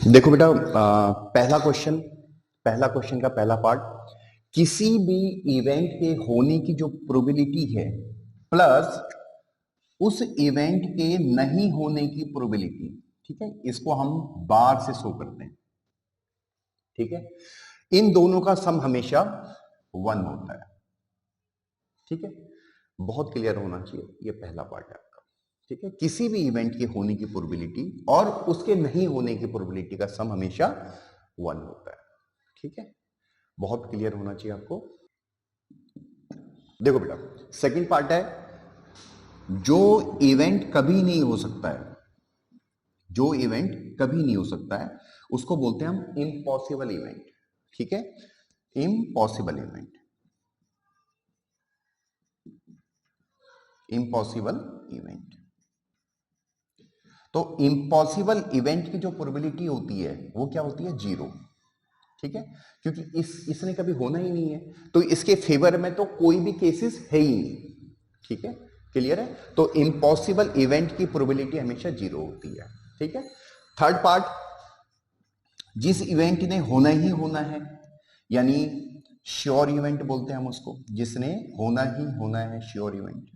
देखो बेटा, पहला क्वेश्चन का पहला पार्ट, किसी भी इवेंट के होने की जो प्रोबेबिलिटी है प्लस उस इवेंट के नहीं होने की प्रोबेबिलिटी, ठीक है, इसको हम बार से शो करते हैं। ठीक है, इन दोनों का सम हमेशा 1 होता है। ठीक है, बहुत क्लियर होना चाहिए, ये पहला पार्ट है आपका। ठीक है, किसी भी इवेंट के होने की प्रोबेबिलिटी और उसके नहीं होने की प्रोबेबिलिटी का सम हमेशा 1 होता है। ठीक है, बहुत क्लियर होना चाहिए आपको। देखो बेटा, सेकंड पार्ट है, जो इवेंट कभी नहीं हो सकता है, जो इवेंट कभी नहीं हो सकता है उसको बोलते हैं हम इम्पॉसिबल इवेंट। ठीक है, इम्पॉसिबल इवेंट, इम्पॉसिबल इवेंट। तो इम्पॉसिबल इवेंट की जो प्रोबेबिलिटी होती है वो क्या होती है? 0। ठीक है, क्योंकि इसने कभी होना ही नहीं है, तो इसके फेवर में तो कोई भी केसेस है ही नहीं। ठीक है, क्लियर है? तो इम्पॉसिबल इवेंट की प्रोबेबिलिटी हमेशा 0 होती है। ठीक है, थर्ड पार्ट, जिस इवेंट ने होना ही होना है, यानी श्योर इवेंट बोलते हैं हम उसको, जिसने होना ही होना है, श्योर इवेंट,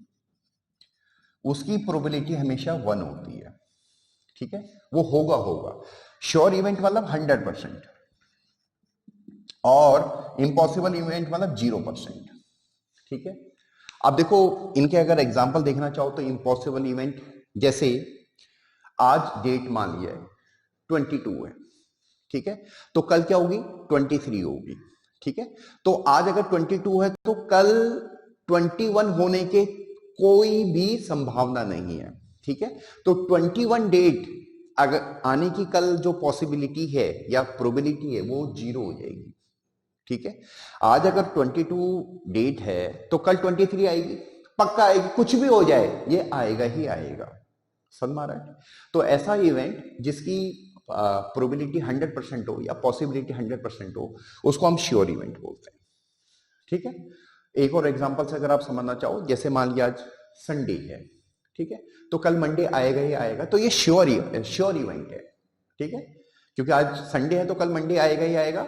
उसकी प्रोबेबिलिटी हमेशा 1 होती है। ठीक है, वो होगा होगा श्योर इवेंट मतलब 100%, और इम्पॉसिबल इवेंट मतलब 0%। ठीक है, अब देखो, इनके अगर एग्जांपल देखना चाहो तो इम्पॉसिबल इवेंट, जैसे आज डेट मान लिया है 22 है, ठीक है, तो कल क्या होगी? 23 होगी। ठीक है, तो आज अगर 22 है तो कल 21 होने के कोई भी संभावना नहीं है। ठीक है, तो 21 डेट अगर आने की कल जो पॉसिबिलिटी है या प्रोबेबिलिटी है वो 0 हो जाएगी। ठीक है, आज अगर 22 डेट है तो कल 23 आएगी, पक्का आएगी, कुछ भी हो जाए ये आएगा ही आएगा। समझ में आ रहा है? तो ऐसा इवेंट जिसकी प्रोबेबिलिटी 100% हो या पॉसिबिलिटी 100% हो, उसको हम श्योर इवेंट बोलते हैं। ठीक है, एक और एग्जांपल से अगर आप समझना चाहो, जैसे मान लिया आज संडे है, ठीक है, तो कल मंडे आएगा ही आएगा, तो ये श्योर इवेंट है। ठीक है, क्योंकि आज संडे है तो कल मंडे आएगा ही आएगा,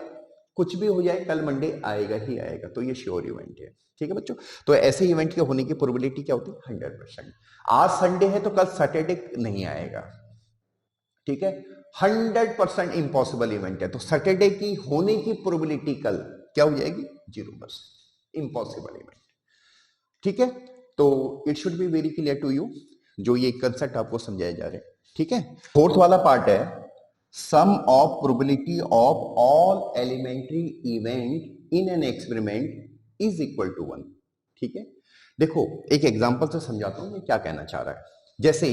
कुछ भी हो जाए कल मंडे आएगा ही आएगा, तो ये श्योर इवेंट है। ठीक है बच्चों, तो ऐसे इवेंट के होने की प्रोबेबिलिटी क्या होती है? 100%। आज संडे है तो कल सैटरडे नहीं आएगा। ठीक है, 100% इम्पॉसिबल इवेंट है, तो सैटरडे की होने की प्रोबेबिलिटी कल क्या हो जाएगी? 0%, इम्पॉसिबल इवेंट। ठीक है, तो it should be very clear to you, जो ये कंसेप्ट आपको समझाए जा रहे हैं। ठीक है, फोर्थ वाला पार्ट है, sum of probability of all elementary event in an experiment is equal to 1। ठीक है, देखो एक एग्जांपल से समझाता हूं ये क्या कहना चाह रहा है। जैसे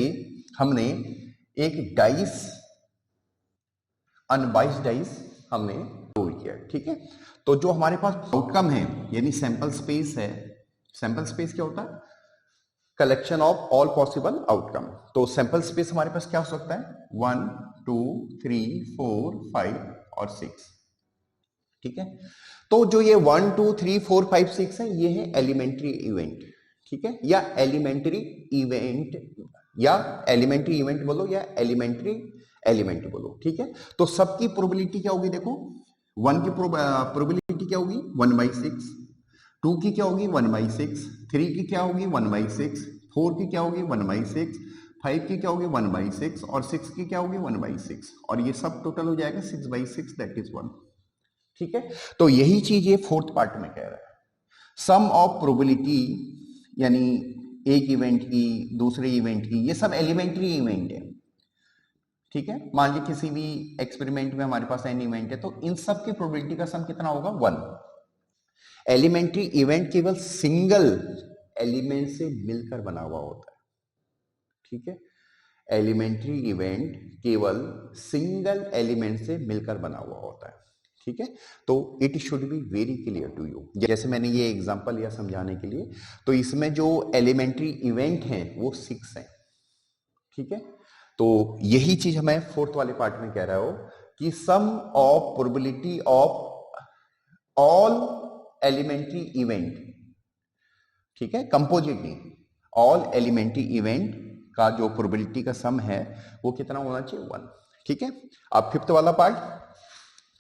हमने एक डाइस, अनबाइस्ड डाइस हमने रोल किया। ठीक है, तो जो हमारे पास आउटकम है यानी सैंपल स्पेस है, सैंपल स्पेस क्या होता है? Collection of all possible outcome. तो सैंपल स्पेस हमारे पास क्या हो सकता है? 1 2 3 4 5 और 6। ठीक है, तो जो ये 1 2 3 4 5 6 है, ये है एलिमेंट्री इवेंट। ठीक है, या एलिमेंट्री इवेंट, या एलिमेंट्री इवेंट बोलो या एलिमेंट्री एलिमेंट बोलो। ठीक है, तो सबकी प्रोबेबिलिटी क्या होगी? देखो, 1 की प्रोबेबिलिटी क्या होगी? 1/6, 2 की क्या होगी? 1/6, 3 की क्या होगी? 1/6, 4 की क्या होगी? 1/6, 5 की क्या होगी? 1/6, और 6 की क्या होगी? 1/6, और ये सब टोटल हो जाएगा 6/6, दैट इज 1। ठीक है, तो यही चीज ये फोर्थ पार्ट में कह रहा है, सम ऑफ प्रोबेबिलिटी, यानी एक इवेंट की, दूसरे इवेंट की, ये सब एलिमेंट्री इवेंट है। ठीक है, मान लीजिए किसी भी एक्सपेरिमेंट में हमारे पास एन इवेंट है, तो इन सब की प्रोबेबिलिटी का सम कितना होगा? 1। एलिमेंट्री इवेंट केवल सिंगल एलिमेंट से मिलकर बना हुआ होता है। ठीक है, एलिमेंट्री इवेंट केवल सिंगल एलिमेंट से मिलकर बना हुआ होता है। ठीक है, तो it should be very clear to you. जैसे मैंने ये एग्जांपल लिया समझाने के लिए, तो इसमें जो एलिमेंट्री इवेंट हैं वो 6 हैं। ठीक है, तो यही चीज हमें फोर्थ वाले पार्ट में कह रहा हो कि sum of probability of all elementary event, ठीक है, कंपोजिट नहीं, ऑल एलिमेंट्री इवेंट का जो प्रोबेबिलिटी का सम है वो कितना होना चाहिए? 1। ठीक है। अब फिफ्थ वाला पार्ट,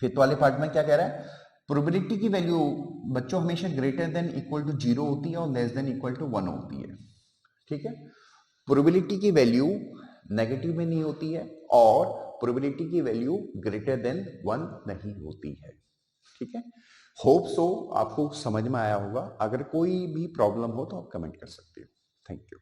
फिफ्थ वाले पार्ट में क्या कह रहा है, प्रोबेबिलिटी की वैल्यू बच्चों हमेशा ग्रेटर देन इक्वल टू 0 होती है और लेस देन इक्वल टू 1 होती है। ठीक है, प्रोबेबिलिटी की वैल्यू नेगेटिव में नहीं होती है और प्रोबेबिलिटी की वैल्यू ग्रेटर देन 1 नहीं होती है। ठीक है, होप सो आपको समझ में आया होगा। अगर कोई भी प्रॉब्लम हो तो आप कमेंट कर सकते हो। Thank you.